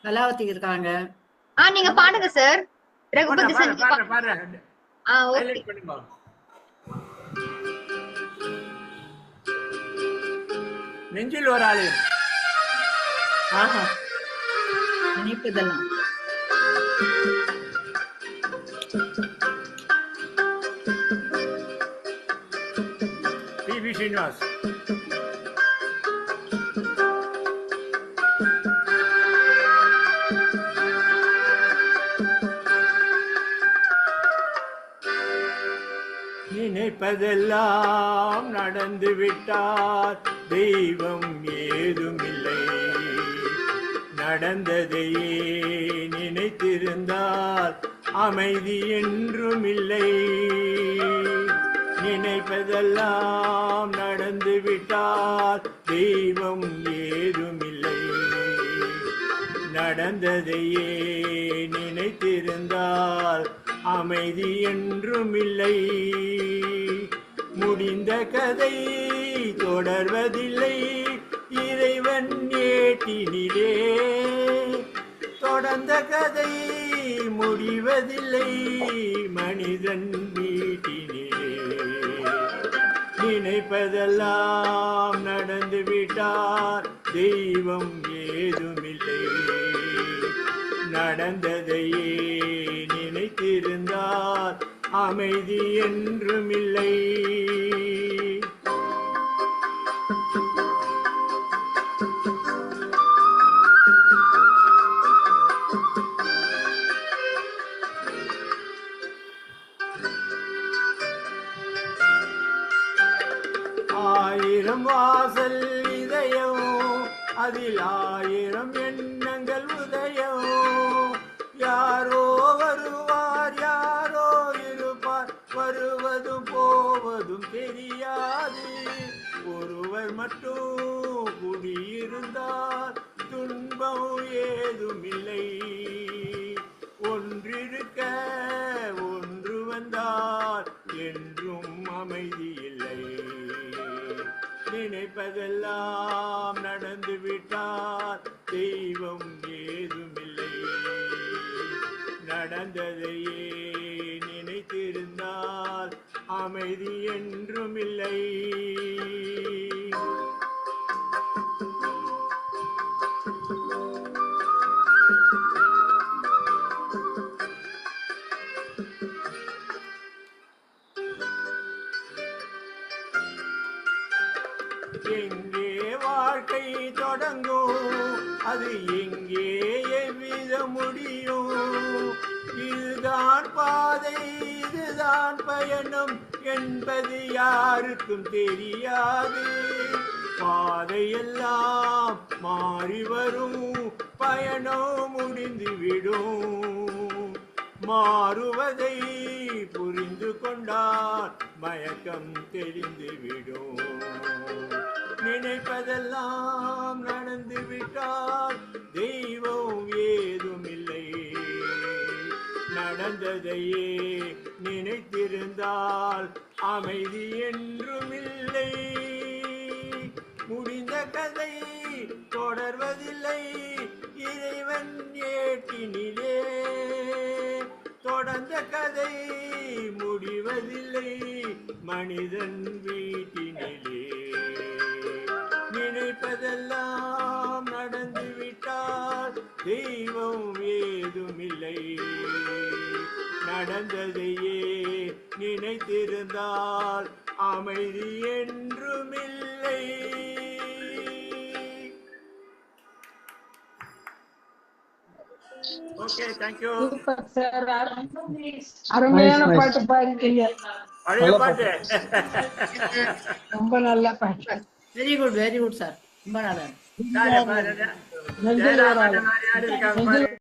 கலாவதி இருக்காங்க. நீங்க பாடுங்க சார். ரகுபதி பாரு சஞ்சீவா. பாரு பாரு ஓகே. ஹைலைட் பண்ணுங்க. நெஞ்சில் ஒரு ஆலயம். ஆஹா, நினைப்பதெல்லாம். பி.வி. ஸ்ரீனிவாஸ். நினைப்பதெல்லாம் நடந்து விட்டார், தெய்வம் ஏதுமில்லை. நடந்ததையே நினைத்திருந்தால் அமைதி என்றும் இல்லை. நினைப்பதெல்லாம் நடந்து விட்டால் தெய்வம் ஏதுமில்லை. நடந்ததையே நினைத்திருந்தால் அமைதி என்றும் இல்லை. முடிந்த கதை தொடர்வதில்லை, இறைவன் ஏட்டினிலே. தொடர்ந்த கதை முடிவதில்லை, மனிதன் வீட்டினிலே. நினைப்பதெல்லாம் நடந்து விட்டார், தெய்வம் ஏதுமில்லை. நடந்ததையே நினைத்திருந்தார் அமைதி என்றுமில்லை. ஆயிரம் வாசல் இதயம், அதில் ஆயிரம் எண்ணங்கள் உதயம். யாரோ வருவார், யாரோ இருப்பார், வருவதும் போவதும் தெரியாது. ஒருவர் மட்டும் குடியிருந்தால் துன்பம் ஏதுமில்லை. ஒன்றிருக்க ஒன்று வந்தால் என்றும் அமைதி இல்லை. நினைப்பதெல்லாம் நடந்து விட்டால் தெய்வம் ஏதுமில்லை. நடந்ததையே நினைத்திருந்தால் அமைதி என்றுமில்லை. எங்கே வாழ்க்கை தொடங்கும், அது எங்கே எவ்வித முடியும்? இதுதான் பாதை, இதுதான் பயணம் என்பது யாருக்கும் தெரியாது. பாதையெல்லாம் மாறி வரும், பயணம் முடிந்துவிடும். மாறுவதை புரிந்து கொண்டால் மயக்கம் தெரிந்துவிடும். நினைப்பதெல்லாம் நடந்து விட்டால் தெய்வம் ஏதுமில்லை. நடந்ததையே நினைத்திருந்தால் அமைதி என்றுமில்லை. முடிந்த கதை தொடர்வதில்லை, இறைவன் ஏட்டினிலே. தொடர்ந்த கதை முடிவதில்லை, மனிதன் வீட்டினிலே. நினைப்பதெல்லாம் நடந்து விட்டால் தெய்வம் ஏதுமில்லை. நடந்ததையே நினைத்திருந்தால் அமைதி என்றுமில்லை. Okay, thank you. அருமையான பாட்டு பாடிட்டீங்க. பழைய பாட்டு. ரொம்ப நல்ல பாட்டு. Very good, very good sir. ரொம்ப நல்லா. நெஞ்சில் ஒரு ஆலயம்.